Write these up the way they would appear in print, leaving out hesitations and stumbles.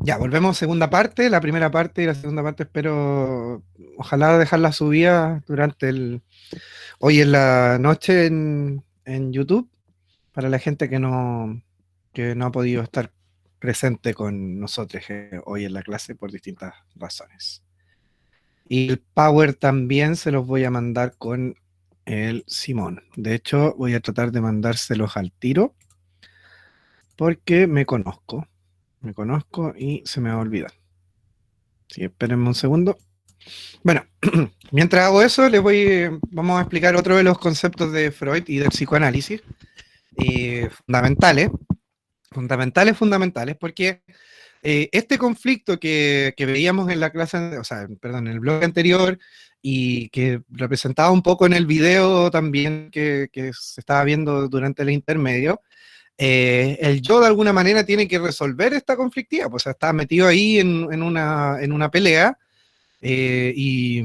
Ya, volvemos a segunda parte. La primera parte y la segunda parte espero, ojalá dejarla subida durante hoy en la noche en YouTube, para la gente que no ha podido estar presente con nosotros hoy en la clase por distintas razones. Y el Power también se los voy a mandar con el Simón. De hecho, voy a tratar de mandárselos al tiro porque me conozco y se me va a olvidar. Sí, espérenme un segundo. Bueno, mientras hago eso, vamos a explicar otro de los conceptos de Freud y del psicoanálisis, fundamentales, fundamentales, porque este conflicto que veíamos en la clase, o sea, perdón, en el blog anterior, y que representaba un poco en el video también que se estaba viendo durante el intermedio, el yo de alguna manera tiene que resolver esta conflictiva, pues está metido ahí en una pelea, eh, y,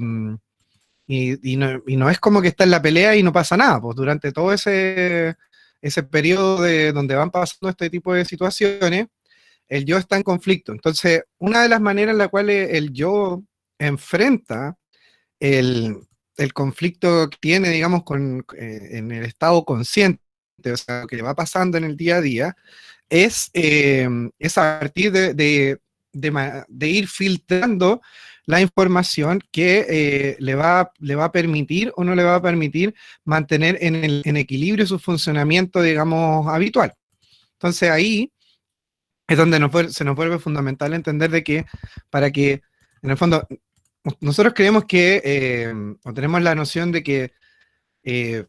y no es como que está en la pelea y no pasa nada, pues durante todo ese periodo donde van pasando este tipo de situaciones, el yo está en conflicto. Entonces, una de las maneras en la cual el yo enfrenta el, el conflicto que tiene, digamos, en el estado consciente, o sea, lo que le va pasando en el día a día, es a partir de ir filtrando la información que le va a permitir o no le va a permitir mantener en equilibrio su funcionamiento, digamos, habitual. Entonces ahí es donde se nos vuelve fundamental entender de que para que, en el fondo, nosotros creemos que, o tenemos la noción de que eh,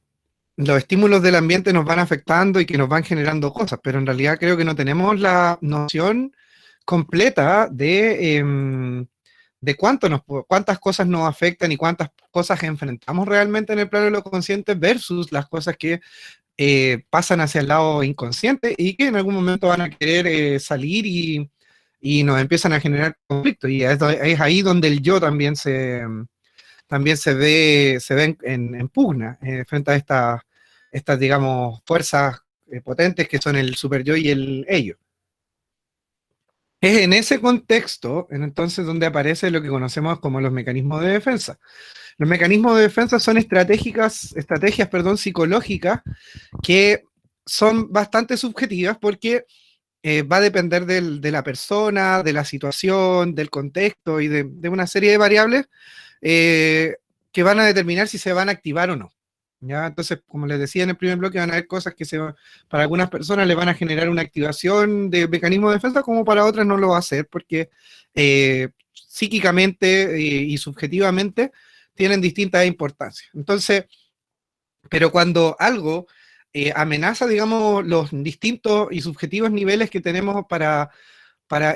los estímulos del ambiente nos van afectando y que nos van generando cosas, pero en realidad creo que no tenemos la noción completa de cuántas cosas nos afectan y cuántas cosas enfrentamos realmente en el plano de lo consciente versus las cosas que pasan hacia el lado inconsciente y que en algún momento van a querer salir y nos empiezan a generar conflictos. Y es ahí donde el yo también se ve en pugna frente a estas, digamos, fuerzas potentes que son el super yo y el ello. Es en ese contexto, entonces, donde aparece lo que conocemos como los mecanismos de defensa. Los mecanismos de defensa son estrategias, perdón, psicológicas que son bastante subjetivas porque va a depender de la persona, de la situación, del contexto y de una serie de variables eh, que van a determinar si se van a activar o no. ¿Ya? Entonces, como les decía en el primer bloque, van a haber cosas que para algunas personas le van a generar una activación de mecanismo de defensa, como para otras no lo va a hacer, porque psíquicamente y subjetivamente tienen distintas importancias. Entonces, pero cuando algo amenaza, digamos, los distintos y subjetivos niveles que tenemos para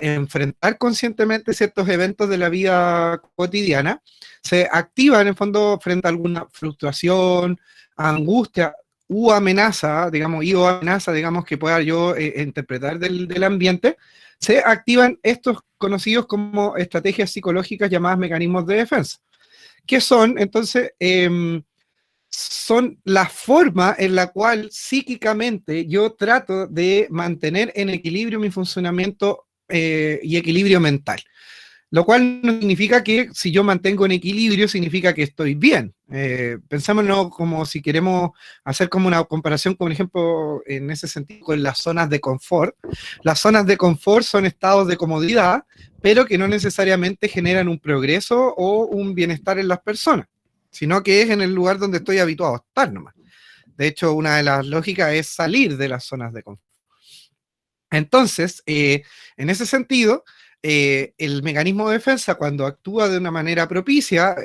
enfrentar conscientemente ciertos eventos de la vida cotidiana, se activa en el fondo frente a alguna fluctuación, angustia u amenaza, digamos, que pueda yo interpretar del ambiente, se activan estos conocidos como estrategias psicológicas llamadas mecanismos de defensa, que son entonces son la forma en la cual psíquicamente yo trato de mantener en equilibrio mi funcionamiento y equilibrio mental. Lo cual no significa que si yo mantengo en equilibrio, significa que estoy bien. Pensámonos como si queremos hacer como una comparación, por ejemplo, en ese sentido, con las zonas de confort. Las zonas de confort son estados de comodidad, pero que no necesariamente generan un progreso o un bienestar en las personas, sino que es en el lugar donde estoy habituado a estar nomás. De hecho, una de las lógicas es salir de las zonas de confort. Entonces, en ese sentido, el mecanismo de defensa, cuando actúa de una manera propicia,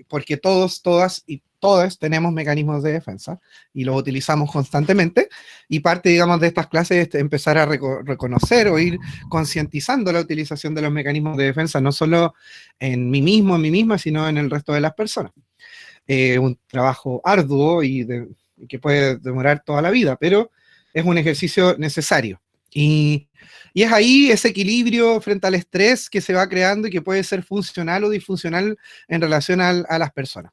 porque todos, todas y todos tenemos mecanismos de defensa y los utilizamos constantemente, y parte, digamos, de estas clases es empezar a reconocer o ir concientizando la utilización de los mecanismos de defensa, no solo en mí mismo, en mí misma, sino en el resto de las personas. Un trabajo arduo y que puede demorar toda la vida, pero es un ejercicio necesario. Y es ahí ese equilibrio frente al estrés que se va creando y que puede ser funcional o disfuncional en relación a las personas.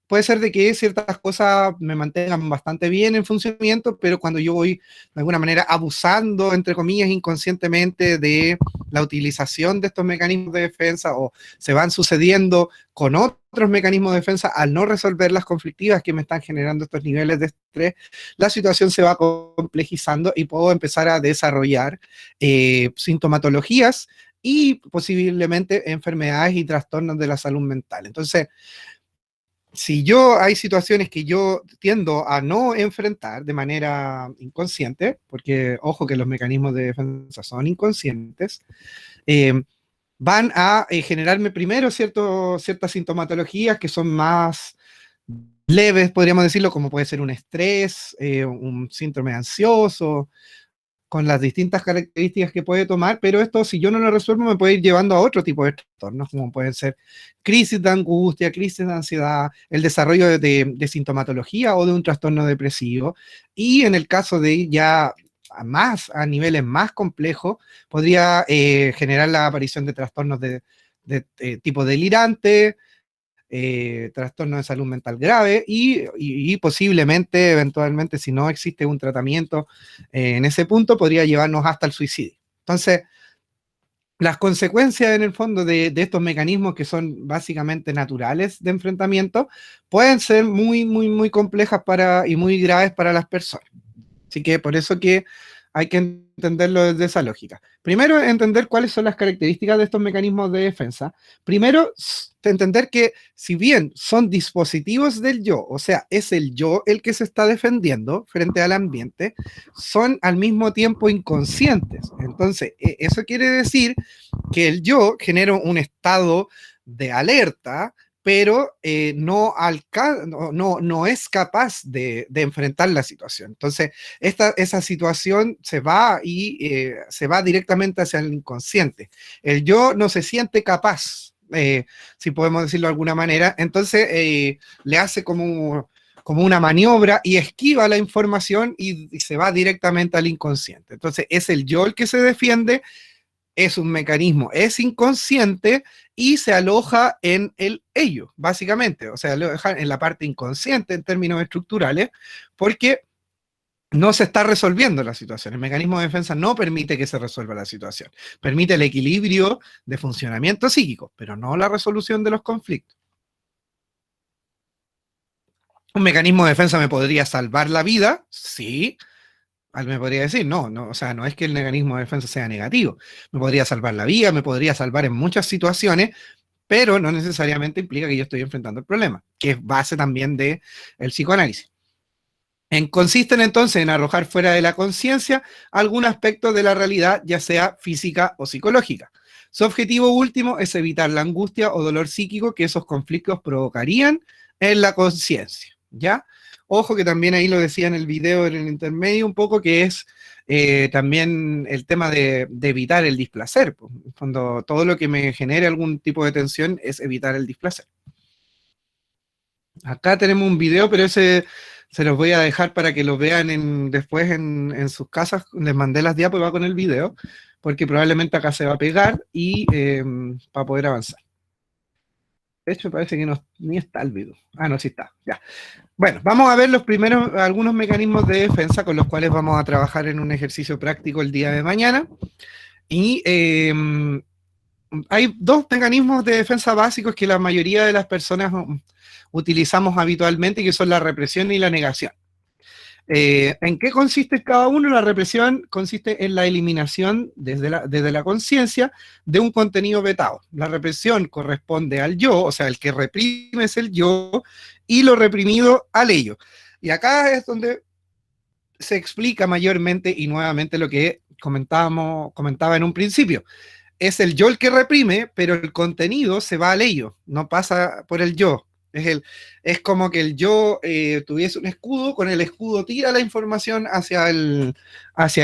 puede ser de que ciertas cosas me mantengan bastante bien en funcionamiento, pero cuando yo voy de alguna manera abusando, entre comillas, inconscientemente de la utilización de estos mecanismos de defensa, o se van sucediendo con otros mecanismos de defensa al no resolver las conflictivas que me están generando estos niveles de estrés, la situación se va complejizando y puedo empezar a desarrollar sintomatologías y posiblemente enfermedades y trastornos de la salud mental. Entonces, si hay situaciones que yo tiendo a no enfrentar de manera inconsciente, porque ojo que los mecanismos de defensa son inconscientes, eh, van a generarme primero ciertas sintomatologías que son más leves, podríamos decirlo, como puede ser un estrés, un síndrome ansioso, con las distintas características que puede tomar, pero esto, si yo no lo resuelvo, me puede ir llevando a otro tipo de trastornos, como pueden ser crisis de angustia, crisis de ansiedad, el desarrollo de sintomatología o de un trastorno depresivo, y en el caso de ya a niveles más complejos, podría generar la aparición de trastornos de tipo delirante, trastorno de salud mental grave y posiblemente, eventualmente, si no existe un tratamiento en ese punto, podría llevarnos hasta el suicidio. Entonces, las consecuencias en el fondo de estos mecanismos que son básicamente naturales de enfrentamiento pueden ser muy, muy, muy complejas y muy graves para las personas. Así que por eso que hay que entenderlo desde esa lógica. Primero, entender cuáles son las características de estos mecanismos de defensa. Primero, entender que si bien son dispositivos del yo, o sea, es el yo el que se está defendiendo frente al ambiente, son al mismo tiempo inconscientes. Entonces, eso quiere decir que el yo genera un estado de alerta, pero no es capaz de enfrentar la situación. Entonces, esa situación se va se va directamente hacia el inconsciente. El yo no se siente capaz, si podemos decirlo de alguna manera, entonces le hace como una maniobra y esquiva la información y se va directamente al inconsciente. Entonces, es el yo el que se defiende, es un mecanismo, es inconsciente y se aloja en el ello, básicamente, o sea, lo aloja en la parte inconsciente en términos estructurales, porque no se está resolviendo la situación. El mecanismo de defensa no permite que se resuelva la situación, permite el equilibrio de funcionamiento psíquico, pero no la resolución de los conflictos. ¿Un mecanismo de defensa me podría salvar la vida? Sí, me podría decir, o sea, no es que el mecanismo de defensa sea negativo, me podría salvar la vida, me podría salvar en muchas situaciones, pero no necesariamente implica que yo estoy enfrentando el problema, que es base también del psicoanálisis. Consisten entonces en arrojar fuera de la conciencia algún aspecto de la realidad, ya sea física o psicológica. Su objetivo último es evitar la angustia o dolor psíquico que esos conflictos provocarían en la conciencia, ¿ya? Ojo que también ahí lo decía en el video, en el intermedio, un poco, que es también el tema de evitar el displacer. Cuando todo lo que me genere algún tipo de tensión es evitar el displacer. Acá tenemos un video, pero ese se los voy a dejar para que lo vean después en sus casas. Les mandé las diapositivas con el video, porque probablemente acá se va a pegar y para poder avanzar. De hecho, parece que ni está el video. Ah, no, sí está. Ya. Bueno, vamos a ver algunos mecanismos de defensa con los cuales vamos a trabajar en un ejercicio práctico el día de mañana. Y hay dos mecanismos de defensa básicos que la mayoría de las personas utilizamos habitualmente, que son la represión y la negación. ¿En qué consiste cada uno? La represión consiste en la eliminación desde la conciencia de un contenido vetado. La represión corresponde al yo, o sea, el que reprime es el yo, y lo reprimido al ello. Y acá es donde se explica mayormente y nuevamente lo que comentaba en un principio. Es el yo el que reprime, pero el contenido se va al ello, no pasa por el yo. Es como que el yo tuviese un escudo, con el escudo tira la información hacia el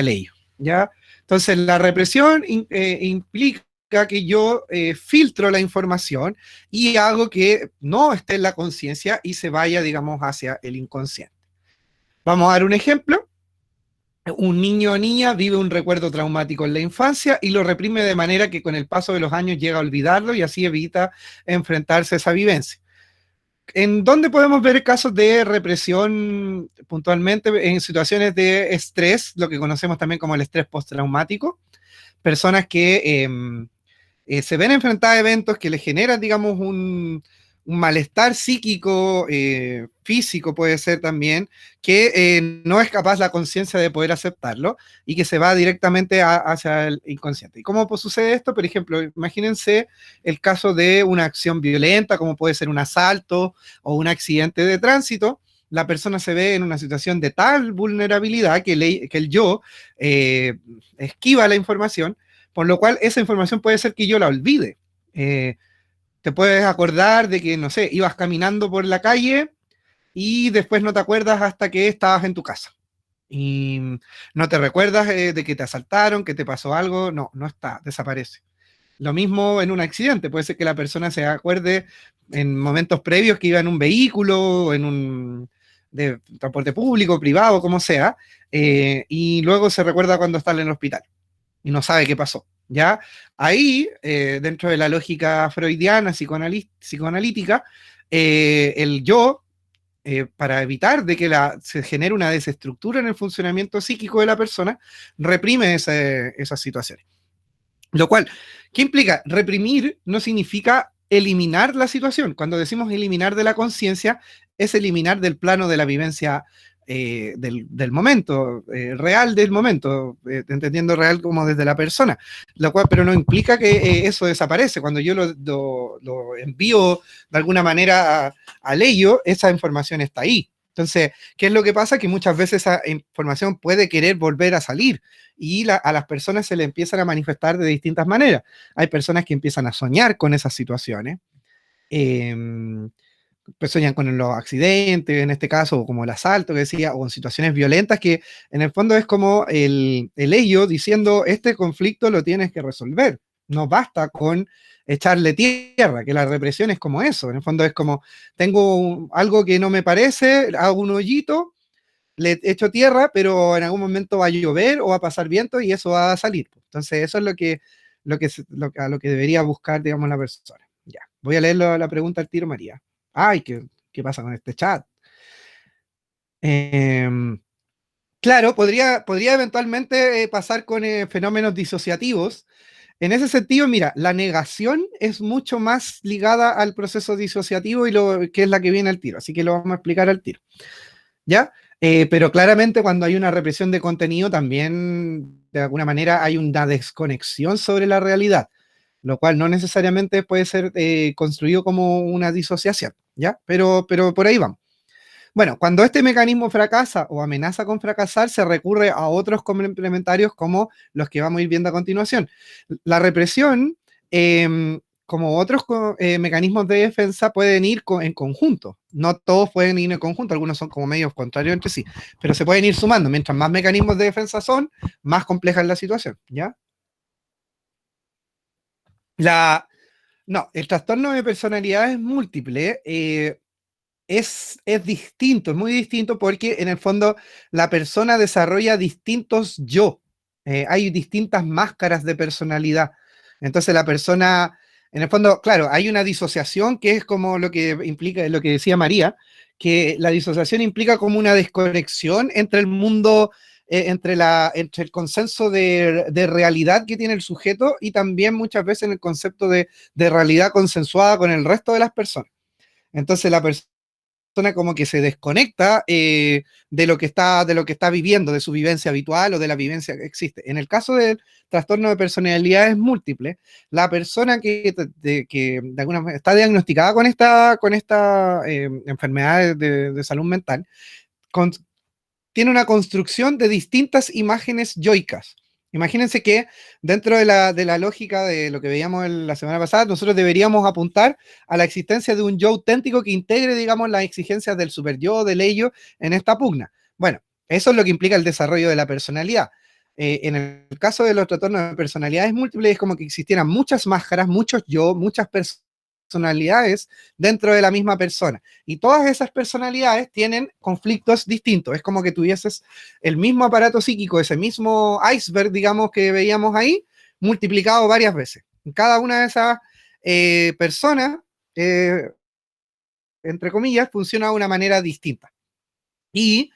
ello, ¿ya? Entonces, la represión implica que yo filtro la información y hago que no esté en la conciencia y se vaya, digamos, hacia el inconsciente. Vamos a dar un ejemplo. Un niño o niña vive un recuerdo traumático en la infancia y lo reprime de manera que con el paso de los años llega a olvidarlo y así evita enfrentarse a esa vivencia. ¿En dónde podemos ver casos de represión puntualmente? En situaciones de estrés, lo que conocemos también como el estrés postraumático. Personas que se ven enfrentadas a eventos que les generan, digamos, un malestar psíquico, físico puede ser también, que no es capaz la conciencia de poder aceptarlo y que se va directamente hacia el inconsciente. ¿Y cómo sucede esto? Por ejemplo, imagínense el caso de una acción violenta, como puede ser un asalto o un accidente de tránsito. La persona se ve en una situación de tal vulnerabilidad que el yo esquiva la información, por lo cual esa información puede ser que yo la olvide. Eh, Te puedes acordar de que, no sé, ibas caminando por la calle y después no te acuerdas hasta que estabas en tu casa. Y no te recuerdas de que te asaltaron, que te pasó algo, no, no está, desaparece. Lo mismo en un accidente, puede ser que la persona se acuerde en momentos previos que iba en un vehículo, en un de transporte público, privado, como sea, y luego se recuerda cuando está en el hospital y no sabe qué pasó. ¿Ya? Ahí, dentro de la lógica freudiana, psicoanalítica, el yo, para evitar de que se genere una desestructura en el funcionamiento psíquico de la persona, reprime esas situaciones. Lo cual, ¿qué implica? Reprimir no significa eliminar la situación. Cuando decimos eliminar de la conciencia, es eliminar del plano de la vivencia del momento, real del momento, entendiendo real como desde la persona. Lo cual, pero no implica que eso desaparece. Cuando yo lo envío de alguna manera al ello, esa información está ahí. Entonces, ¿qué es lo que pasa? Que muchas veces esa información puede querer volver a salir y a las personas se le empiezan a manifestar de distintas maneras. Hay personas que empiezan a soñar con esas situaciones, eh, pues sueñan con los accidentes, en este caso, o como el asalto que decía, o en situaciones violentas que en el fondo es como el ello diciendo, este conflicto lo tienes que resolver, no basta con echarle tierra, que la represión es como eso, en el fondo es como, tengo algo que no me parece, hago un hoyito, le echo tierra, pero en algún momento va a llover o va a pasar viento y eso va a salir. Entonces, eso es a lo que debería buscar, digamos, la persona. Ya, voy a leer la pregunta al tiro, María. Ay, ¿qué pasa con este chat? Eh, claro, podría eventualmente pasar con fenómenos disociativos. En ese sentido, mira, la negación es mucho más ligada al proceso disociativo y lo que es la que viene al tiro. Así que lo vamos a explicar al tiro. ¿Ya? Pero claramente cuando hay una represión de contenido también de alguna manera hay una desconexión sobre la realidad, lo cual no necesariamente puede ser construido como una disociación, ¿ya? Pero por ahí vamos. Bueno, cuando este mecanismo fracasa o amenaza con fracasar, se recurre a otros complementarios como los que vamos a ir viendo a continuación. La represión, como otros mecanismos de defensa, pueden ir en conjunto. No todos pueden ir en conjunto, algunos son como medios contrarios entre sí, pero se pueden ir sumando. Mientras más mecanismos de defensa son, más compleja es la situación, ¿ya? La, no, el trastorno de personalidad es múltiple. Es distinto, es muy distinto porque en el fondo la persona desarrolla distintos yo. Hay distintas máscaras de personalidad. Entonces la persona, en el fondo, claro, hay una disociación que es como lo que implica, lo que decía María, que la disociación implica como una desconexión entre el mundo, entre el consenso de realidad que tiene el sujeto y también muchas veces en el concepto de realidad consensuada con el resto de las personas. Entonces la persona como que se desconecta de lo que está viviendo, de su vivencia habitual o de la vivencia que existe. En el caso del trastorno de personalidades múltiples, la persona que de alguna manera está diagnosticada con esta enfermedad de salud mental, con, tiene una construcción de distintas imágenes yoicas. Imagínense que dentro de la lógica de lo que veíamos la semana pasada, nosotros deberíamos apuntar a la existencia de un yo auténtico que integre, digamos, las exigencias del super yo, del ello, en esta pugna. Bueno, eso es lo que implica el desarrollo de la personalidad. En el caso de los trastornos de personalidades múltiples, es como que existieran muchas máscaras, muchos yo, muchas personalidades dentro de la misma persona. Y todas esas personalidades tienen conflictos distintos. Es como que tuvieses el mismo aparato psíquico, ese mismo iceberg, digamos, que veíamos ahí, multiplicado varias veces. Cada una de esas personas, eh, entre comillas, funciona de una manera distinta. Y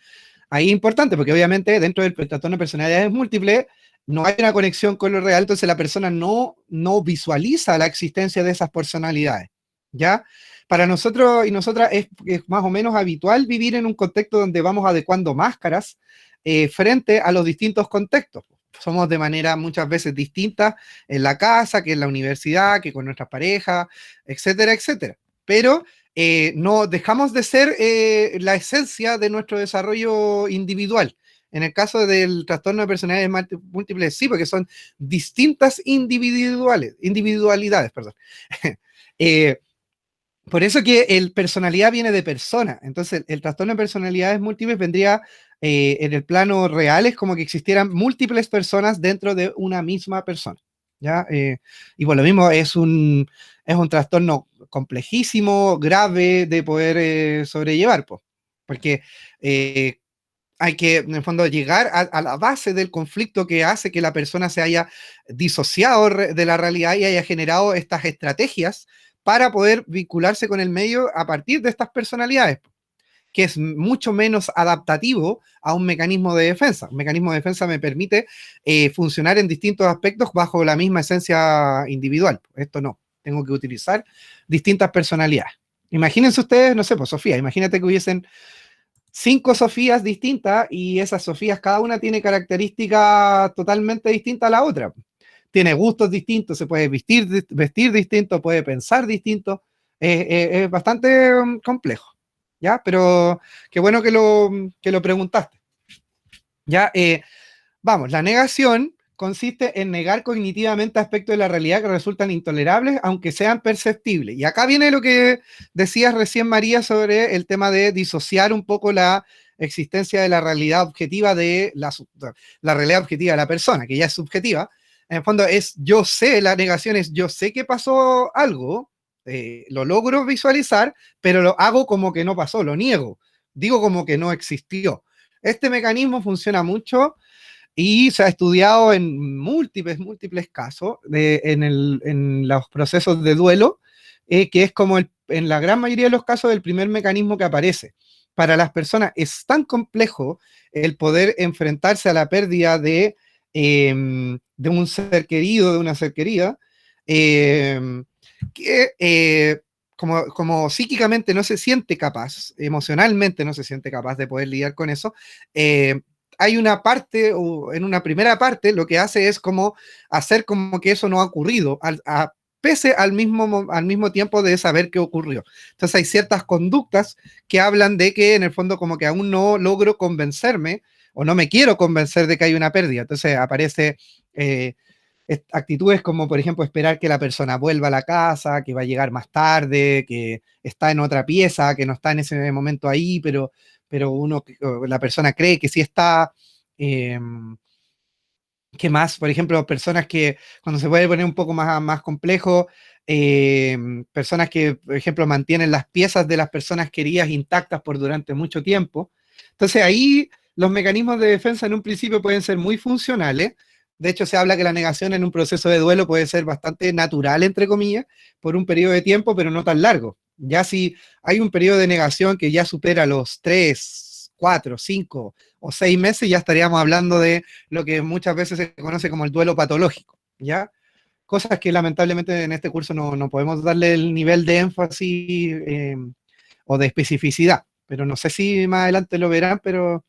ahí es importante, porque obviamente dentro del trastorno de personalidades múltiples no hay una conexión con lo real, entonces la persona no visualiza la existencia de esas personalidades, ¿ya? Para nosotros y nosotras es más o menos habitual vivir en un contexto donde vamos adecuando máscaras frente a los distintos contextos. Somos de manera muchas veces distintas en la casa, que en la universidad, que con nuestras parejas, etcétera, etcétera. Pero no dejamos de ser la esencia de nuestro desarrollo individual. En el caso del trastorno de personalidades múltiples, sí, porque son distintas individualidades, perdón. Por eso que el personalidad viene de persona. Entonces, el trastorno de personalidades múltiples vendría en el plano real, es como que existieran múltiples personas dentro de una misma persona. ¿Ya? Y por lo mismo es un trastorno complejísimo, grave de poder sobrellevar, po, porque hay que, en el fondo, llegar a la base del conflicto que hace que la persona se haya disociado de la realidad y haya generado estas estrategias para poder vincularse con el medio a partir de estas personalidades, que es mucho menos adaptativo a un mecanismo de defensa. Un mecanismo de defensa me permite funcionar en distintos aspectos bajo la misma esencia individual. Esto no, tengo que utilizar distintas personalidades. Imagínense ustedes, no sé, pues Sofía, imagínate que hubiesen 5 Sofías distintas y esas Sofías cada una tiene características totalmente distintas a la otra. Tiene gustos distintos, se puede vestir distinto, puede pensar distinto. Es bastante complejo, ¿ya? Pero qué bueno que lo preguntaste. Ya, vamos, la negación consiste en negar cognitivamente aspectos de la realidad que resultan intolerables, aunque sean perceptibles. Y acá viene lo que decías recién, María, sobre el tema de disociar un poco la existencia de la realidad objetiva de la realidad objetiva de la persona, que ya es subjetiva. En el fondo es yo sé, la negación es yo sé que pasó algo, lo logro visualizar, pero lo hago como que no pasó, lo niego, digo como que no existió. Este mecanismo funciona mucho y se ha estudiado en múltiples casos en los procesos de duelo, que es como en la gran mayoría de los casos el primer mecanismo que aparece. Para las personas es tan complejo el poder enfrentarse a la pérdida de un ser querido, de una ser querida, que como psíquicamente no se siente capaz, emocionalmente no se siente capaz de poder lidiar con eso, hay una parte, o en una primera parte, lo que hace es como hacer como que eso no ha ocurrido, pese al mismo tiempo de saber qué ocurrió. Entonces hay ciertas conductas que hablan de que en el fondo como que aún no logro convencerme o no me quiero convencer de que hay una pérdida. Entonces aparece actitudes como, por ejemplo, esperar que la persona vuelva a la casa, que va a llegar más tarde, que está en otra pieza, que no está en ese momento ahí, pero la persona cree que sí está. Eh, ¿Qué más? Por ejemplo, personas que, cuando se puede poner un poco más complejo, personas que, por ejemplo, mantienen las piezas de las personas queridas intactas por durante mucho tiempo. Entonces ahí los mecanismos de defensa en un principio pueden ser muy funcionales. De hecho, se habla que la negación en un proceso de duelo puede ser bastante natural, entre comillas, por un periodo de tiempo, pero no tan largo. Ya si hay un periodo de negación que ya supera los 3, 4, 5 o 6 meses, ya estaríamos hablando de lo que muchas veces se conoce como el duelo patológico, ¿ya? Cosas que lamentablemente en este curso no podemos darle el nivel de énfasis o de especificidad, pero no sé si más adelante lo verán, pero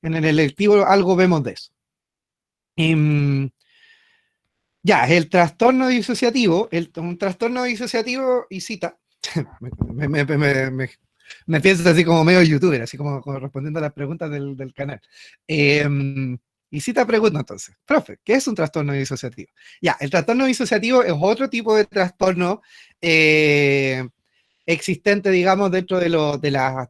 en el electivo algo vemos de eso. Ya, el trastorno disociativo, un trastorno disociativo y cita, me pienso así como medio youtuber, así como respondiendo a las preguntas del canal. Y cita pregunta entonces, profe, ¿qué es un trastorno disociativo? Ya, el trastorno disociativo es otro tipo de trastorno existente, digamos, dentro de los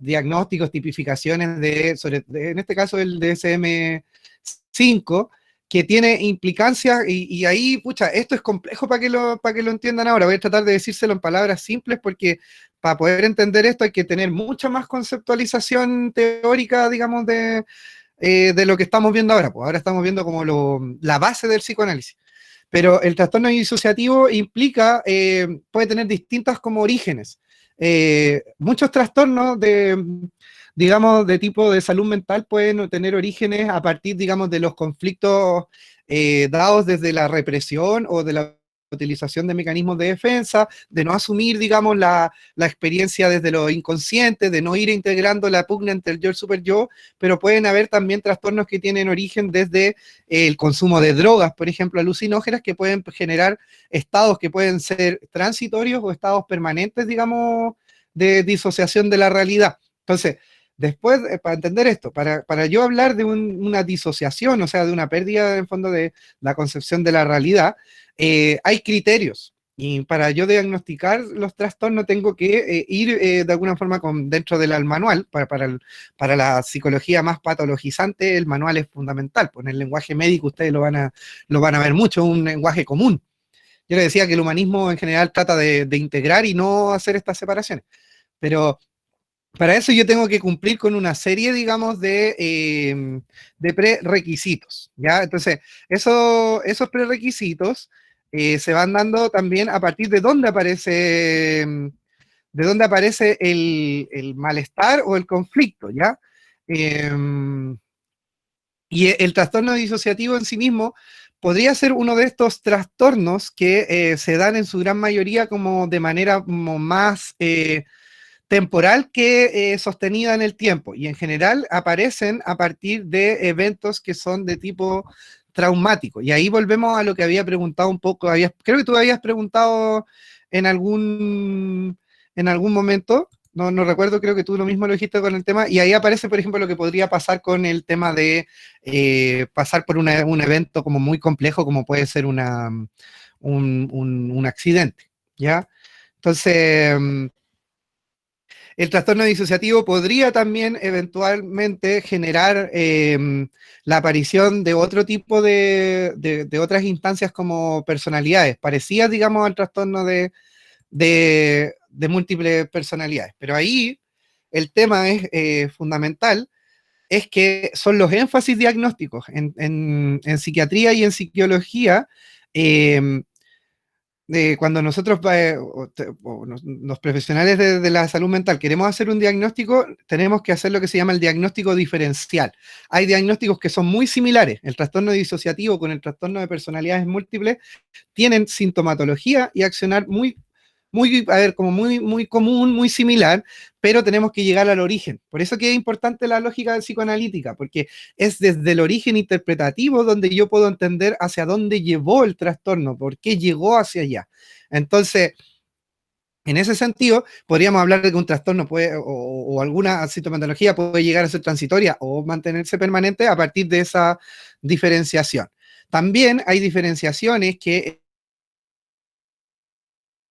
diagnósticos, tipificaciones en este caso el DSM-5, que tiene implicancias, y ahí, pucha, esto es complejo para que lo entiendan ahora. Voy a tratar de decírselo en palabras simples, porque para poder entender esto hay que tener mucha más conceptualización teórica, digamos, de lo que estamos viendo ahora. Pues ahora estamos viendo como la base del psicoanálisis. Pero el trastorno disociativo implica, puede tener distintas como orígenes. muchos trastornos de, digamos, de tipo de salud mental pueden tener orígenes a partir, digamos, de los conflictos dados desde la represión o de la utilización de mecanismos de defensa, de no asumir, digamos, la experiencia desde lo inconsciente, de no ir integrando la pugna entre el yo y el super yo, pero pueden haber también trastornos que tienen origen desde el consumo de drogas, por ejemplo, alucinógenas, que pueden generar estados que pueden ser transitorios o estados permanentes, digamos, de disociación de la realidad. Entonces, después, para entender esto, para yo hablar de una disociación, o sea, de una pérdida en fondo de la concepción de la realidad, hay criterios. Y para yo diagnosticar los trastornos tengo que ir de alguna forma dentro del manual. Para la psicología más patologizante, el manual es fundamental. Pues en el lenguaje médico ustedes lo van a ver mucho, un lenguaje común. Yo les decía que el humanismo en general trata de integrar y no hacer estas separaciones. Pero para eso yo tengo que cumplir con una serie, digamos, de prerequisitos, ¿ya? Entonces, esos prerequisitos se van dando también a partir de dónde aparece el malestar o el conflicto, ¿ya? Eh, y el trastorno disociativo en sí mismo podría ser uno de estos trastornos que se dan en su gran mayoría como de manera como más temporal que sostenida en el tiempo, y en general aparecen a partir de eventos que son de tipo traumático. Y ahí volvemos a lo que había preguntado un poco, creo que tú habías preguntado en en algún momento, no recuerdo, creo que tú lo mismo lo dijiste con el tema, y ahí aparece, por ejemplo, lo que podría pasar con el tema de pasar por un evento como muy complejo, como puede ser un accidente, ¿ya? Entonces, el trastorno disociativo podría también eventualmente generar la aparición de otro tipo de otras instancias como personalidades, parecidas, digamos, al trastorno de múltiples personalidades. Pero ahí el tema es fundamental, es que son los énfasis diagnósticos en psiquiatría y en psicología. Cuando nosotros, los profesionales de la salud mental, queremos hacer un diagnóstico, tenemos que hacer lo que se llama el diagnóstico diferencial. Hay diagnósticos que son muy similares. El trastorno disociativo con el trastorno de personalidades múltiples tienen sintomatología y accionar a ver, como muy común, muy similar, pero tenemos que llegar al origen. Por eso que es importante la lógica psicoanalítica, porque es desde el origen interpretativo donde yo puedo entender hacia dónde llevó el trastorno, por qué llegó hacia allá. Entonces, en ese sentido, podríamos hablar de que un trastorno puede, o alguna sintomatología puede llegar a ser transitoria o mantenerse permanente a partir de esa diferenciación. También hay diferenciaciones que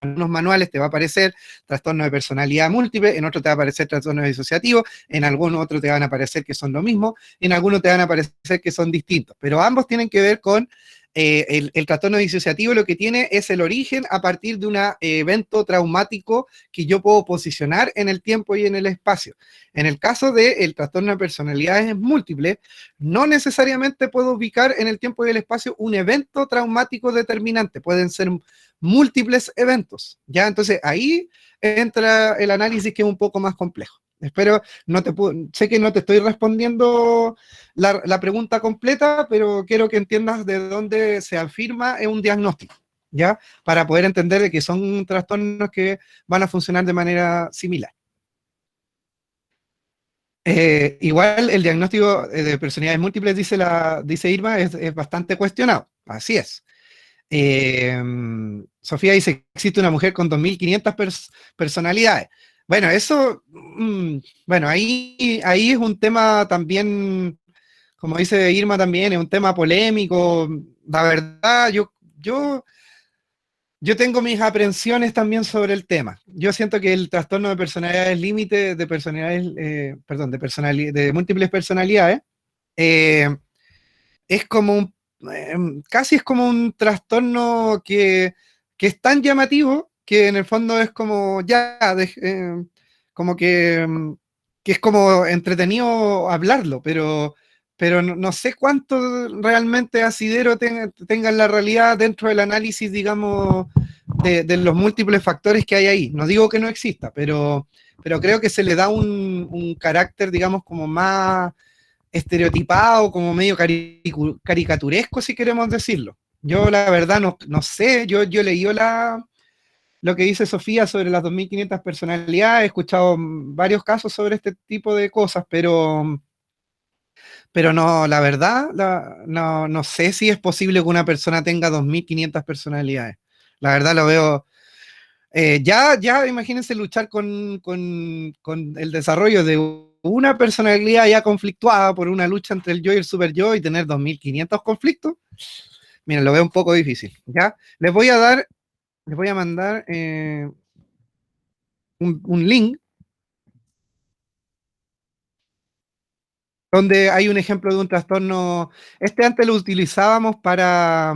en unos manuales te va a aparecer trastorno de personalidad múltiple, en otros te va a aparecer trastorno disociativo, en algunos otros te van a aparecer que son lo mismo, en algunos te van a aparecer que son distintos, pero ambos tienen que ver con el trastorno disociativo. Lo que tiene es el origen a partir de un evento traumático que yo puedo posicionar en el tiempo y en el espacio. En el caso del trastorno de personalidades múltiples, no necesariamente puedo ubicar en el tiempo y el espacio un evento traumático determinante, pueden ser múltiples eventos, ¿ya? Entonces ahí entra el análisis, que es un poco más complejo. Espero, sé que no te estoy respondiendo la pregunta completa, pero quiero que entiendas de dónde se afirma un diagnóstico, ¿ya? Para poder entender de que son trastornos que van a funcionar de manera similar. Igual el diagnóstico de personalidades múltiples, dice Irma, es bastante cuestionado. Así es. Eh, Sofía dice que existe una mujer con 2.500 personalidades. Bueno, eso, bueno, ahí es un tema también, como dice Irma también, es un tema polémico. La verdad, yo tengo mis aprensiones también sobre el tema. Yo siento que el trastorno de personalidades límite, de personalidades, perdón, de múltiples personalidades, eh, es como casi es como un trastorno que es tan llamativo que en el fondo es como ya, como que es como entretenido hablarlo, pero no sé cuánto realmente asidero tenga en la realidad dentro del análisis, digamos, de los múltiples factores que hay ahí. No digo que no exista, pero creo que se le da un carácter, digamos, como más estereotipado, como medio caricaturesco, si queremos decirlo. Yo la verdad no sé, yo he leído lo que dice Sofía sobre las 2500 personalidades, he escuchado varios casos sobre este tipo de cosas, pero no, la verdad, no sé si es posible que una persona tenga 2500 personalidades. La verdad lo veo. Ya imagínense luchar con el desarrollo de una personalidad ya conflictuada por una lucha entre el yo y el super yo y tener 2500 conflictos. Miren, lo veo un poco difícil. ¿Ya? Les voy a mandar un link donde hay un ejemplo de un trastorno. Este antes lo utilizábamos para.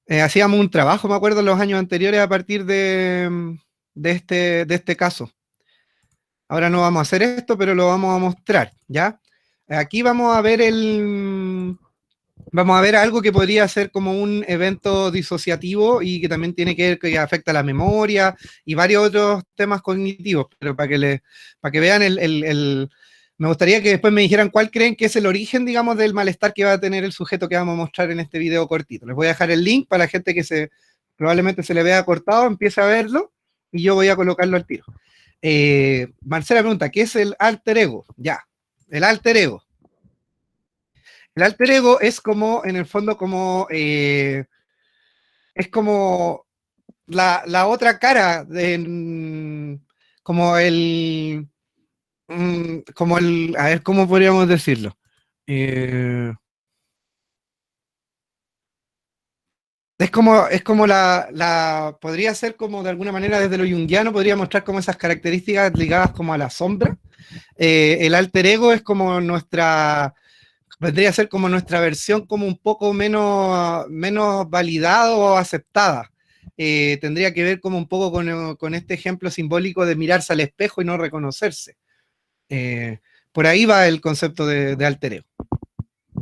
Hacíamos un trabajo, me acuerdo, en los años anteriores a partir de este caso. Ahora no vamos a hacer esto, pero lo vamos a mostrar, ¿ya? Aquí vamos a ver algo que podría ser como un evento disociativo y que también tiene que ver que afecta a la memoria y varios otros temas cognitivos, pero para que vean me gustaría que después me dijeran cuál creen que es el origen, digamos, del malestar que va a tener el sujeto que vamos a mostrar en este video cortito. Les voy a dejar el link para la gente que probablemente se le vea cortado, empiece a verlo y yo voy a colocarlo al tiro. Marcela pregunta, ¿qué es el alter ego? Ya, el alter ego. El alter ego es como, en el fondo, es como la otra cara, a ver, ¿cómo podríamos decirlo? Es como podría ser como de alguna manera desde lo junguiano, podría mostrar como esas características ligadas como a la sombra. El alter ego es como vendría a ser como nuestra versión como un poco menos validada o aceptada. Tendría que ver como un poco con este ejemplo simbólico de mirarse al espejo y no reconocerse. Por ahí va el concepto de alter ego.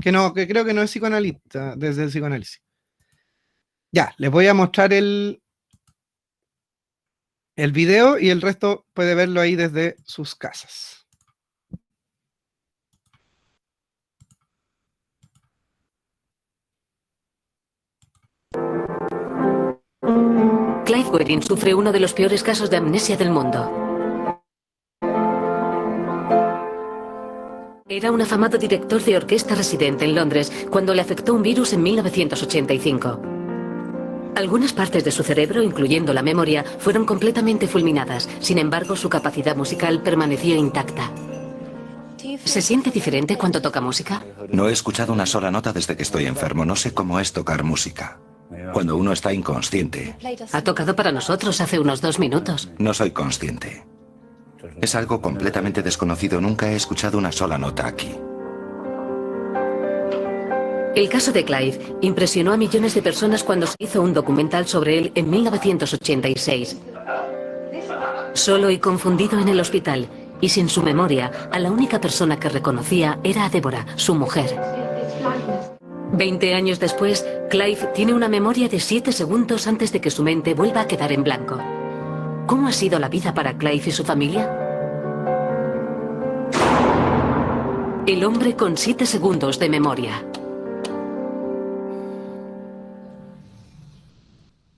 Que creo que no es psicoanalista, desde el psicoanálisis. Ya, les voy a mostrar el video y el resto puede verlo ahí desde sus casas. Clive Wedding sufre uno de los peores casos de amnesia del mundo. Era un afamado director de orquesta residente en Londres cuando le afectó un virus en 1985. Algunas partes de su cerebro, incluyendo la memoria, fueron completamente fulminadas. Sin embargo, su capacidad musical permaneció intacta. ¿Se siente diferente cuando toca música? No he escuchado una sola nota desde que estoy enfermo. No sé cómo es tocar música. Cuando uno está inconsciente. Ha tocado para nosotros hace unos 2 minutos. No soy consciente. Es algo completamente desconocido. Nunca he escuchado una sola nota aquí. El caso de Clive impresionó a millones de personas cuando se hizo un documental sobre él en 1986. Solo y confundido en el hospital y sin su memoria, a la única persona que reconocía era a Deborah, su mujer. 20 años después, Clive tiene una memoria de 7 segundos antes de que su mente vuelva a quedar en blanco. ¿Cómo ha sido la vida para Clive y su familia? El hombre con 7 segundos de memoria.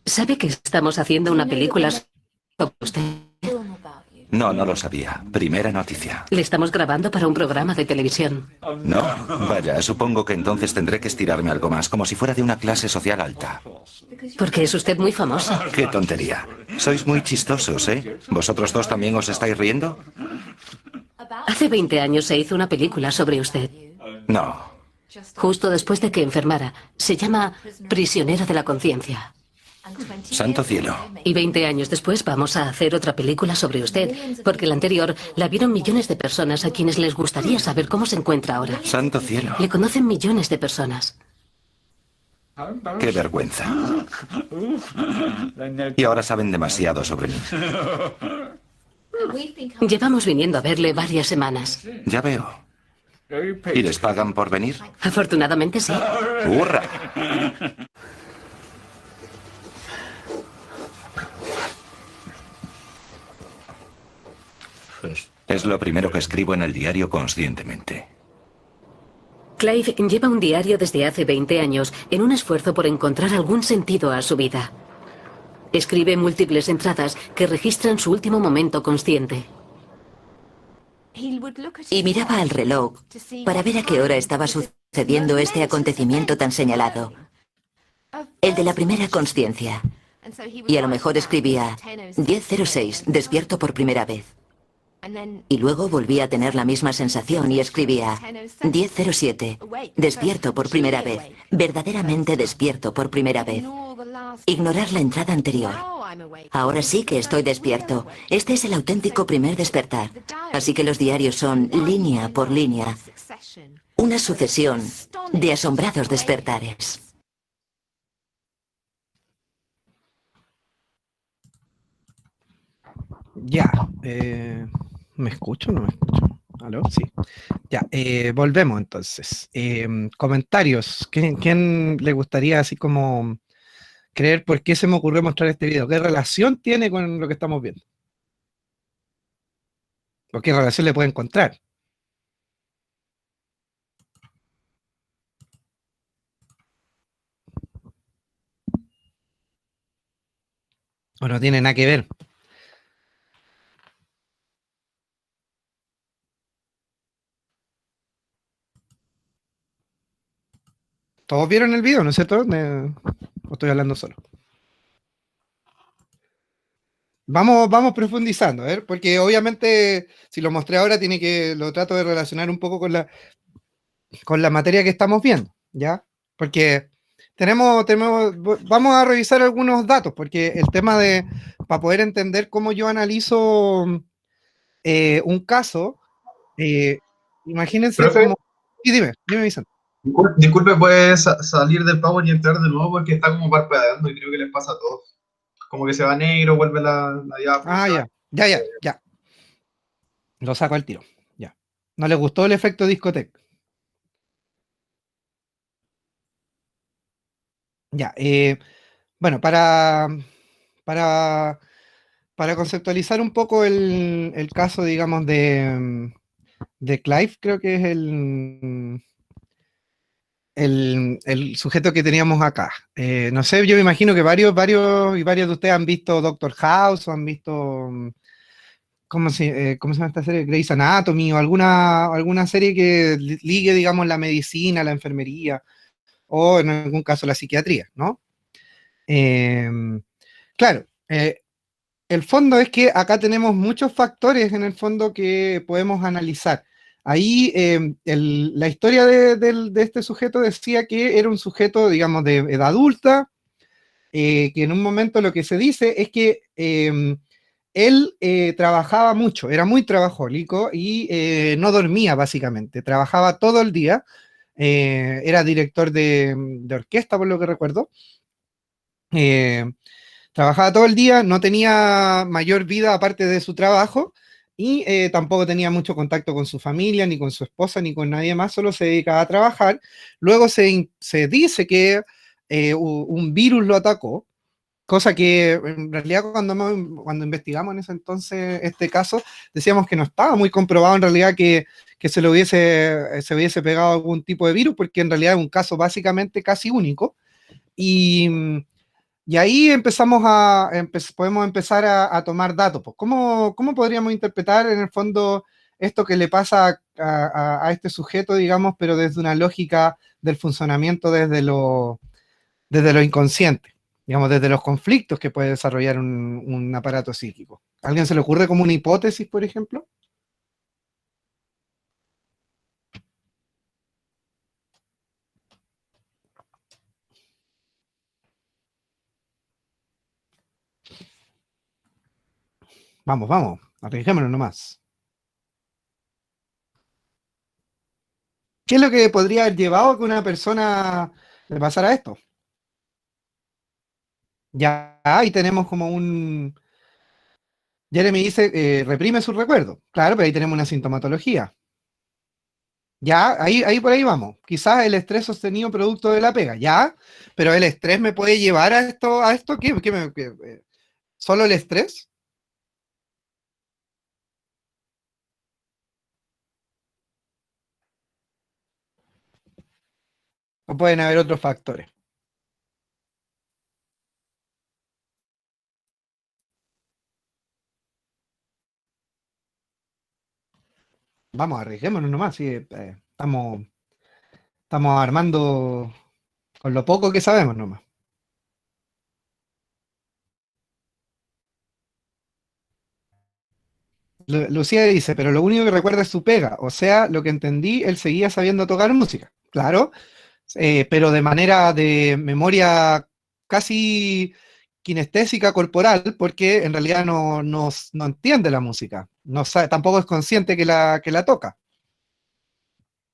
¿Sabe que estamos haciendo una película sobre usted? No, no lo sabía. Primera noticia. Le estamos grabando para un programa de televisión. No, vaya, supongo que entonces tendré que estirarme algo más, como si fuera de una clase social alta. Porque es usted muy famoso. ¡Qué tontería! Sois muy chistosos, ¿eh? ¿Vosotros dos también os estáis riendo? Hace 20 años se hizo una película sobre usted. No. Justo después de que enfermara. Se llama Prisionero de la Conciencia. Santo cielo. Y 20 años después vamos a hacer otra película sobre usted, porque la anterior la vieron millones de personas a quienes les gustaría saber cómo se encuentra ahora. Santo cielo. Le conocen millones de personas. ¡Qué vergüenza! Y ahora saben demasiado sobre mí. Llevamos viniendo a verle varias semanas. Ya veo. ¿Y les pagan por venir? Afortunadamente sí. ¡Hurra! Es lo primero que escribo en el diario conscientemente. Clive lleva un diario desde hace 20 años en un esfuerzo por encontrar algún sentido a su vida. Escribe múltiples entradas que registran su último momento consciente. Y miraba al reloj para ver a qué hora estaba sucediendo este acontecimiento tan señalado, el de la primera consciencia. Y a lo mejor escribía 10:06, despierto por primera vez. Y luego volvía a tener la misma sensación y escribía 10:07, despierto por primera vez, verdaderamente despierto por primera vez. Ignorar la entrada anterior. Ahora sí que estoy despierto. Este es el auténtico primer despertar. Así que los diarios son, línea por línea, una sucesión de asombrados despertares. Ya. ¿Me escucho o no me escucho? ¿Aló? Sí. Ya, volvemos entonces. Comentarios. ¿Quién le gustaría así como creer por qué se me ocurrió mostrar este video? ¿Qué relación tiene con lo que estamos viendo? ¿O qué relación le puede encontrar? ¿O no tiene nada que ver? ¿Todos vieron el video, no es cierto? ¿O estoy hablando solo? Vamos profundizando, a ver, porque obviamente si lo mostré ahora lo trato de relacionar un poco con la materia que estamos viendo, ¿ya? Porque vamos a revisar algunos datos, porque el tema para poder entender cómo yo analizo un caso, imagínense Profe, como... Sí, dime, Vicente. disculpe, ¿puede salir del Power y entrar de nuevo? Porque está como parpadeando y creo que les pasa a todos. Como que se va negro, vuelve la diapo. Ah, ya. Lo saco al tiro, ya. ¿No les gustó el efecto discoteca? Ya, bueno, para, para conceptualizar un poco el caso, digamos, de Clive, creo que es el sujeto que teníamos acá. No sé, yo me imagino que varios de ustedes han visto Doctor House o han visto, ¿cómo se llama esta serie? Grey's Anatomy o alguna serie que ligue, digamos, la medicina, la enfermería o en algún caso la psiquiatría, ¿no? Claro, el fondo es que acá tenemos muchos factores en el fondo que podemos analizar. Ahí la historia de este sujeto decía que era un sujeto, digamos, de edad adulta, que en un momento lo que se dice es que él trabajaba mucho, era muy trabajólico y no dormía básicamente, trabajaba todo el día, era director de orquesta por lo que recuerdo. Eh, Trabajaba todo el día, no tenía mayor vida aparte de su trabajo y tampoco tenía mucho contacto con su familia, ni con su esposa, ni con nadie más, solo se dedicaba a trabajar. Luego se dice que un virus lo atacó, cosa que en realidad cuando investigamos en ese entonces este caso, decíamos que no estaba muy comprobado en realidad que se hubiese pegado algún tipo de virus, porque en realidad es un caso básicamente casi único. Y ahí podemos empezar a tomar datos. Pues, ¿cómo podríamos interpretar en el fondo esto que le pasa a este sujeto, digamos, pero desde una lógica del funcionamiento desde lo inconsciente, digamos, desde los conflictos que puede desarrollar un aparato psíquico? ¿A alguien se le ocurre como una hipótesis, por ejemplo? Vamos, arriesguémonos nomás. ¿Qué es lo que podría haber llevado a que una persona le pasara esto? Ya ahí tenemos como Jeremy dice, reprime su recuerdo. Claro, pero ahí tenemos una sintomatología. Ya, ahí por ahí vamos. Quizás el estrés sostenido producto de la pega, ya, pero el estrés me puede llevar a esto, ¿solo el estrés? O pueden haber otros factores. Vamos, arriesguémonos nomás, sí, estamos armando con lo poco que sabemos nomás. Lucía dice, pero lo único que recuerda es su pega, o sea, lo que entendí, él seguía sabiendo tocar música, claro, pero de manera de memoria casi kinestésica corporal, porque en realidad no entiende la música, no sabe, tampoco es consciente que la toca.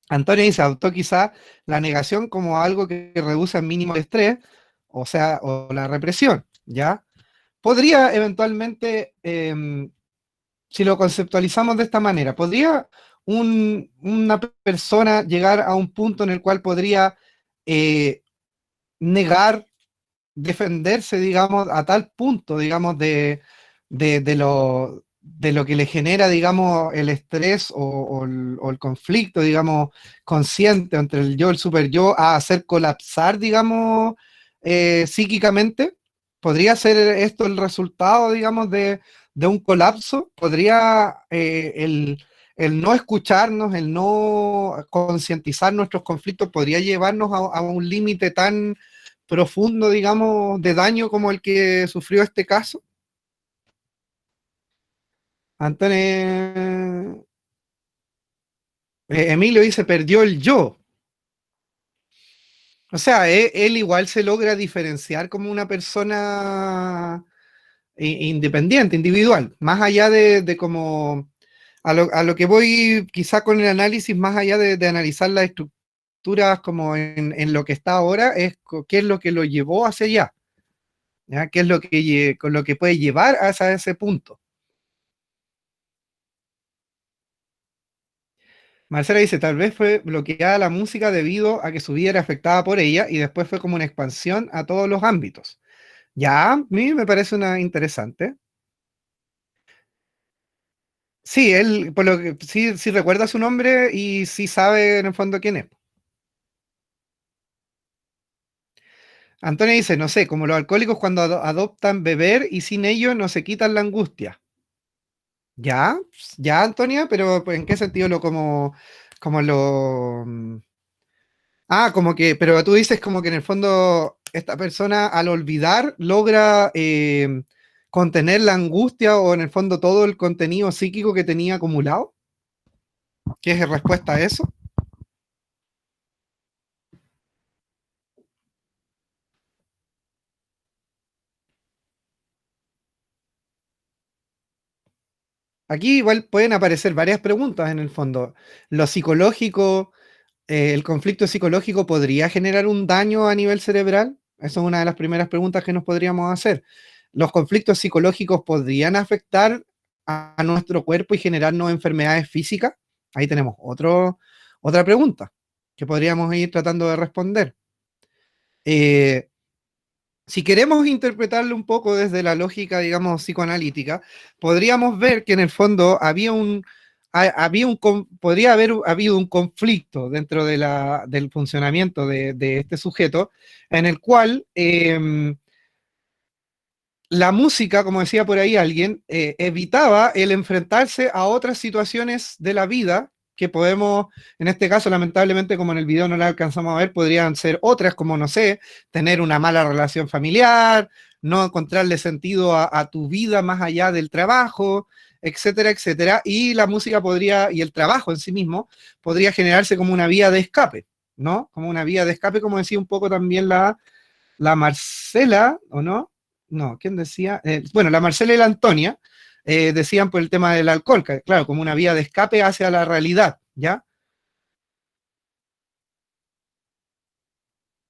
Antonio dice, adoptó quizá la negación como algo que reduce al mínimo el estrés, o sea, o la represión, ¿ya? Podría eventualmente, si lo conceptualizamos de esta manera, ¿podría una persona llegar a un punto en el cual podría negar, defenderse, digamos, a tal punto, digamos, de lo que le genera, digamos, el estrés o el conflicto, digamos, consciente entre el yo y el super yo, a hacer colapsar, digamos, psíquicamente? ¿Podría ser esto el resultado, digamos, de un colapso? ¿Podría el no escucharnos, el no concientizar nuestros conflictos, podría llevarnos a un límite tan profundo, digamos, de daño como el que sufrió este caso? Antonio, Emilio dice, perdió el yo. O sea, él igual se logra diferenciar como una persona independiente, individual, más allá de como, a lo que voy quizá con el análisis, más allá de analizar las estructuras como en lo que está ahora, es qué es lo que lo llevó hacia allá, ¿ya? ¿Qué es lo que, con lo que puede llevar hasta ese punto? Marcela dice, tal vez fue bloqueada la música debido a que su vida era afectada por ella y después fue como una expansión a todos los ámbitos. Ya, a mí me parece una interesante. Sí, él, por lo que sí, sí recuerda su nombre y sí sabe en el fondo quién es. Antonio dice, no sé, como los alcohólicos cuando adoptan beber y sin ello no se quitan la angustia. Ya, ya, Antonia, pero pues, ¿en qué sentido como lo, como que, pero tú dices como que en el fondo esta persona al olvidar logra contener la angustia o en el fondo todo el contenido psíquico que tenía acumulado? ¿Qué es respuesta a eso? Aquí igual pueden aparecer varias preguntas en el fondo. Lo psicológico, el conflicto psicológico podría generar un daño a nivel cerebral. Esa es una de las primeras preguntas que nos podríamos hacer. ¿Los conflictos psicológicos podrían afectar a nuestro cuerpo y generarnos enfermedades físicas? Ahí tenemos otra pregunta que podríamos ir tratando de responder. Si queremos interpretarlo un poco desde la lógica, digamos, psicoanalítica, podríamos ver que en el fondo podría haber habido un conflicto dentro del funcionamiento de este sujeto, en el cual la música, como decía por ahí alguien, evitaba el enfrentarse a otras situaciones de la vida que podemos, en este caso, lamentablemente, como en el video no la alcanzamos a ver, podrían ser otras, como, no sé, tener una mala relación familiar, no encontrarle sentido a tu vida más allá del trabajo, etcétera, etcétera. Y la música podría, y el trabajo en sí mismo, podría generarse como una vía de escape, ¿no? Como una vía de escape, como decía un poco también la Marcela, ¿o no? No, ¿quién decía? Bueno, la Marcela y la Antonia decían por el tema del alcohol, que, claro, como una vía de escape hacia la realidad, ¿ya?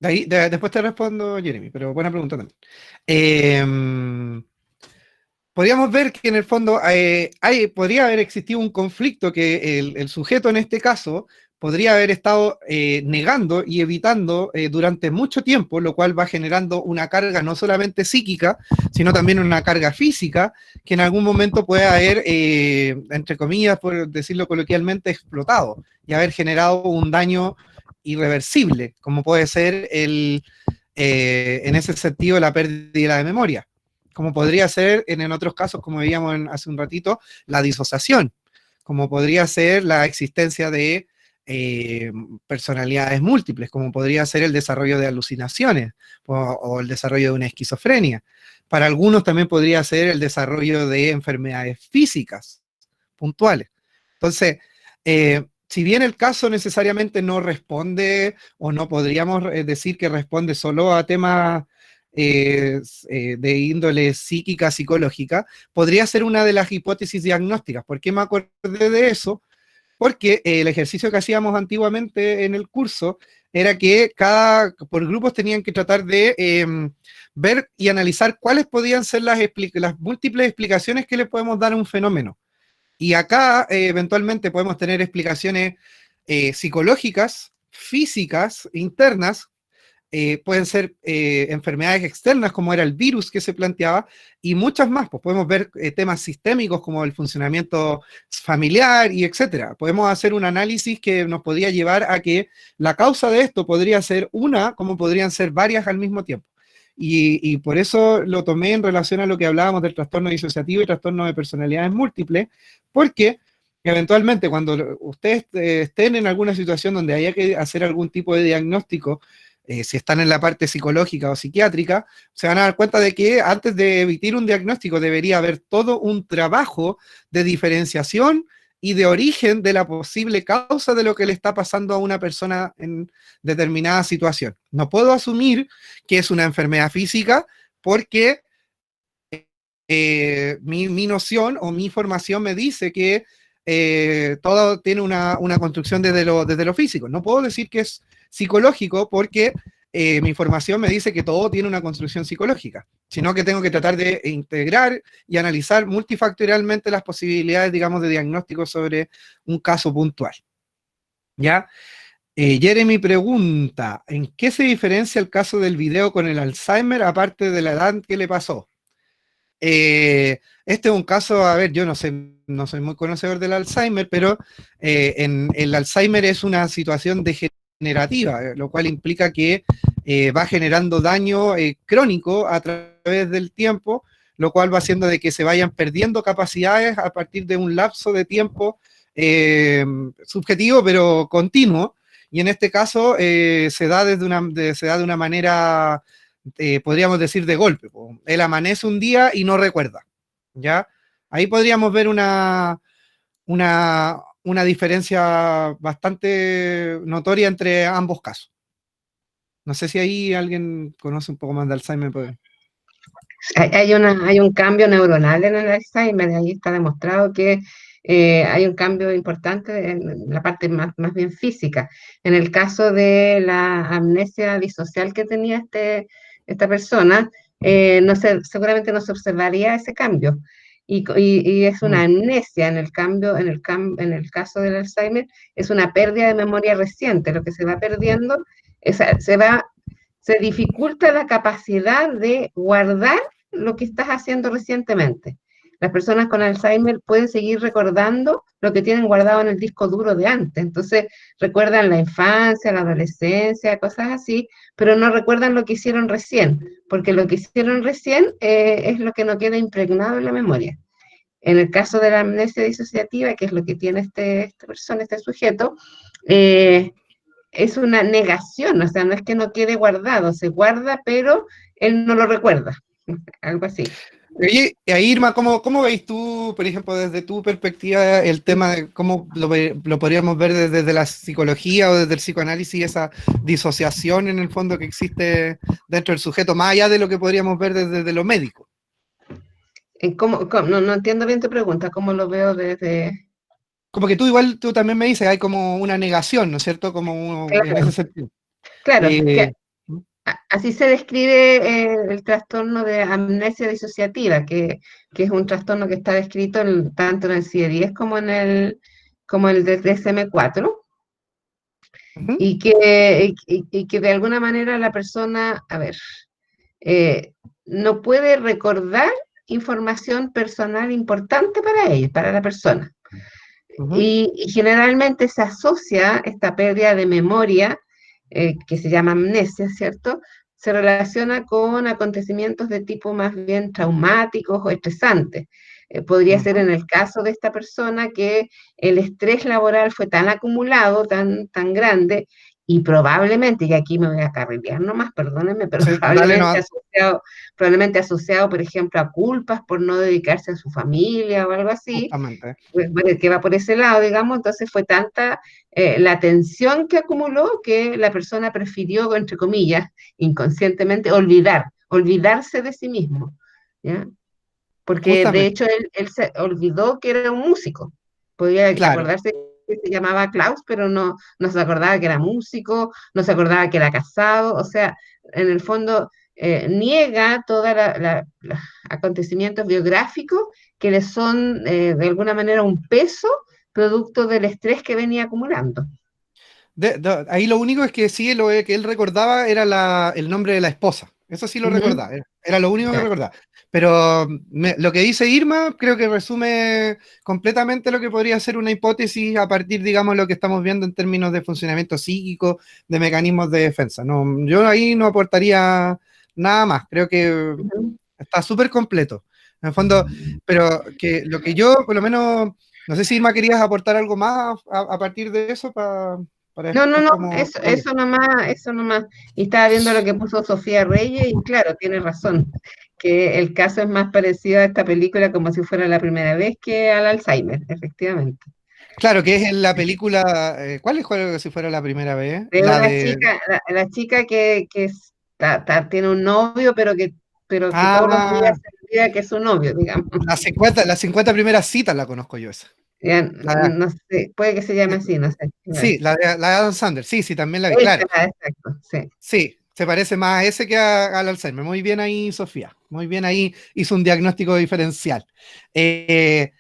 Después te respondo, Jeremy, pero buena pregunta también. Podríamos ver que en el fondo podría haber existido un conflicto que el sujeto en este caso podría haber estado negando y evitando durante mucho tiempo, lo cual va generando una carga no solamente psíquica, sino también una carga física que en algún momento puede haber, entre comillas, por decirlo coloquialmente, explotado y haber generado un daño irreversible, como puede ser en ese sentido la pérdida de memoria, como podría ser en otros casos, como veíamos hace un ratito, la disociación, como podría ser la existencia de personalidades múltiples, como podría ser el desarrollo de alucinaciones o el desarrollo de una esquizofrenia. Para algunos también podría ser el desarrollo de enfermedades físicas puntuales. Entonces, si bien el caso necesariamente no responde, o no podríamos decir que responde solo a temas de índole psíquica, psicológica, podría ser una de las hipótesis diagnósticas. ¿Por qué me acordé de eso? Porque el ejercicio que hacíamos antiguamente en el curso era que por grupos tenían que tratar de ver y analizar cuáles podían ser las múltiples explicaciones que le podemos dar a un fenómeno. Y acá eventualmente podemos tener explicaciones psicológicas, físicas, internas, pueden ser enfermedades externas como era el virus que se planteaba y muchas más, pues podemos ver temas sistémicos como el funcionamiento familiar y etcétera. Podemos hacer un análisis que nos podría llevar a que la causa de esto podría ser una, como podrían ser varias al mismo tiempo. Y por eso lo tomé en relación a lo que hablábamos del trastorno disociativo y trastorno de personalidades múltiples, porque eventualmente cuando ustedes estén en alguna situación donde haya que hacer algún tipo de diagnóstico, si están en la parte psicológica o psiquiátrica, se van a dar cuenta de que antes de emitir un diagnóstico debería haber todo un trabajo de diferenciación y de origen de la posible causa de lo que le está pasando a una persona en determinada situación. No puedo asumir que es una enfermedad física porque mi noción o mi formación me dice que todo tiene una construcción desde lo físico. No puedo decir que es psicológico porque mi información me dice que todo tiene una construcción psicológica, sino que tengo que tratar de integrar y analizar multifactorialmente las posibilidades, digamos, de diagnóstico sobre un caso puntual. ¿Ya? Jeremy pregunta, ¿en qué se diferencia el caso del video con el Alzheimer aparte de la edad que le pasó? Este es un caso, a ver, yo no soy muy conocedor del Alzheimer, pero el Alzheimer es una situación degenerativa, lo cual implica que va generando daño crónico a través del tiempo, lo cual va haciendo de que se vayan perdiendo capacidades a partir de un lapso de tiempo subjetivo, pero continuo, y en este caso se da de una manera podríamos decir de golpe. Él amanece un día y no recuerda, ¿ya? Ahí podríamos ver una diferencia bastante notoria entre ambos casos. No sé si ahí alguien conoce un poco más de Alzheimer. Pues. Hay un cambio neuronal en el Alzheimer, ahí está demostrado que hay un cambio importante en la parte más bien física. En el caso de la amnesia disocial que tenía esta persona, seguramente no se observaría ese cambio. Y es una amnesia, en el caso del Alzheimer, es una pérdida de memoria reciente. Lo que se va perdiendo, se dificulta la capacidad de guardar lo que estás haciendo recientemente. Las personas con Alzheimer pueden seguir recordando lo que tienen guardado en el disco duro de antes. Entonces, recuerdan la infancia, la adolescencia, cosas así, pero no recuerdan lo que hicieron recién, porque lo que hicieron recién es lo que no queda impregnado en la memoria. En el caso de la amnesia disociativa, que es lo que tiene esta persona, este sujeto, es una negación, o sea, no es que no quede guardado, se guarda, pero él no lo recuerda, algo así. Oye, Irma, ¿cómo veis tú, por ejemplo, desde tu perspectiva, el tema de cómo lo podríamos ver desde la psicología o desde el psicoanálisis, esa disociación en el fondo que existe dentro del sujeto, más allá de lo que podríamos ver desde lo médico? No entiendo bien tu pregunta, ¿cómo lo veo desde...? Como que tú también me dices, hay como una negación, ¿no es cierto? Como claro, en ese sentido. Claro, que así se describe el trastorno de amnesia disociativa, que es un trastorno que está descrito tanto en el CIE-10 como en el DSM-4, y que de alguna manera la persona, no puede recordar información personal importante para ella, para la persona. Y generalmente se asocia esta pérdida de memoria que se llama amnesia, ¿cierto? Se relaciona con acontecimientos de tipo más bien traumáticos o estresantes. Podría ser Ujú. en el caso de esta persona que el estrés laboral fue tan acumulado, tan grande, y probablemente, y aquí me voy a carrilear nomás, perdónenme, pero Sí, dale, no, probablemente asociado, por ejemplo, a culpas por no dedicarse a su familia o algo así, justamente. bueno, que va por ese lado, digamos, entonces fue tanta la tensión que acumuló que la persona prefirió, entre comillas, inconscientemente, olvidarse de sí mismo, ¿ya? Porque de Justamente, hecho él se olvidó que era un músico. Podía claro. acordarse que se llamaba Klaus, pero no se acordaba que era músico, no se acordaba que era casado, o sea, en el fondo niega todos los acontecimientos biográficos que le son de alguna manera un peso producto del estrés que venía acumulando. Ahí lo único es que sí, lo que él recordaba era el nombre de la esposa. Eso sí lo Ujú, recordaba, era lo único que claro. recordaba. Pero lo que dice Irma creo que resume completamente lo que podría ser una hipótesis a partir, digamos, de lo que estamos viendo en términos de funcionamiento psíquico, de mecanismos de defensa. No, yo ahí no aportaría nada más. Creo que Ujú. está súper completo. En el fondo, pero que lo que yo, por lo menos, no sé si Irma querías aportar algo más a partir de eso para No, no, después no, como concluir. eso nomás, eso nomás. Y estaba viendo lo que puso Sofía Reyes y claro, tiene razón, que el caso es más parecido a esta película como si fuera la primera vez que al Alzheimer, efectivamente. Claro, que es en la película, ¿cuál es si fuera la primera vez? De La una de... chica, la chica que tiene un novio, pero que todos los días Ah, se olvida que es su novio, digamos. las 50 primeras citas la conozco yo esa. Ya, La- no sé, puede que se llame así, no sé. sí, la de Adam Sandler, sí, sí, también la vi, claro. Esa, exacto, sí. Sí, se parece más a ese que al Alzheimer. Muy bien ahí, Sofía. Muy bien ahí, hizo un diagnóstico diferencial. Eh,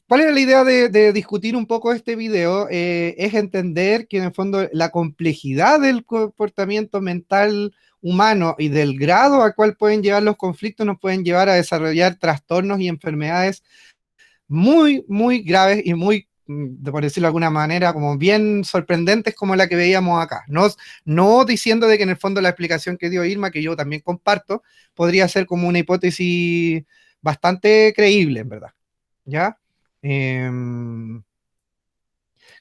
¿Cuál era la idea de discutir un poco este video? Es entender que en el fondo la complejidad del comportamiento mental humano y del grado al cual pueden llevar los conflictos nos pueden llevar a desarrollar trastornos y enfermedades muy, muy graves y muy, por decirlo de alguna manera, como bien sorprendentes como la que veíamos acá. No diciendo de que en el fondo la explicación que dio Irma, que yo también comparto, podría ser como una hipótesis bastante creíble, en verdad. ¿Ya?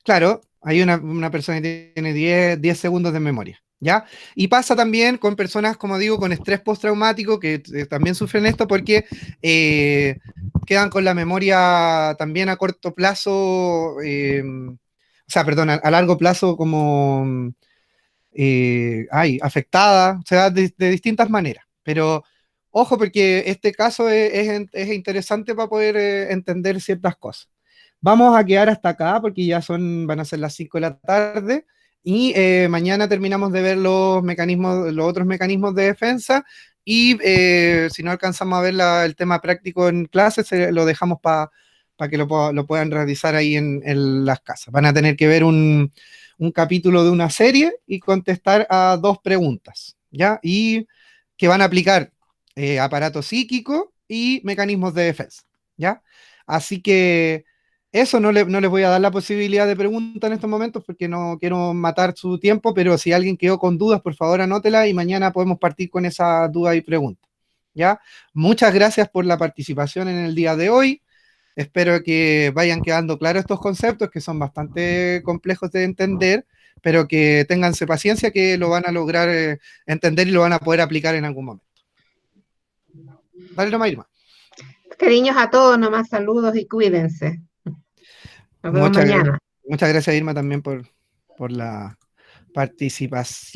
Claro, hay una persona que tiene 10 segundos de memoria, ¿ya? Y pasa también con personas, como digo, con estrés postraumático, que también sufren esto porque quedan con la memoria también a corto plazo, o sea, perdón, a largo plazo como, afectada, o sea, de distintas maneras. Pero ojo, porque este caso es interesante para poder entender ciertas cosas. Vamos a quedar hasta acá porque ya van a ser las 5 de la tarde y mañana terminamos de ver los otros mecanismos de defensa y si no alcanzamos a ver el tema práctico en clases, lo dejamos para que lo puedan realizar ahí en las casas. Van a tener que ver un capítulo de una serie y contestar a 2 preguntas, ¿ya? Y que van a aplicar aparato psíquico y mecanismos de defensa, ¿ya? Así que eso no les voy a dar la posibilidad de pregunta en estos momentos porque no quiero matar su tiempo, pero si alguien quedó con dudas, por favor anótela y mañana podemos partir con esa duda y pregunta, ¿ya? Muchas gracias por la participación en el día de hoy. Espero que vayan quedando claros estos conceptos que son bastante complejos de entender, pero que ténganse paciencia que lo van a lograr entender y lo van a poder aplicar en algún momento. Dale nomás, Irma. Cariños a todos, nomás saludos y cuídense. Nos vemos Muchas, mañana. muchas gracias, Irma, también por la participación.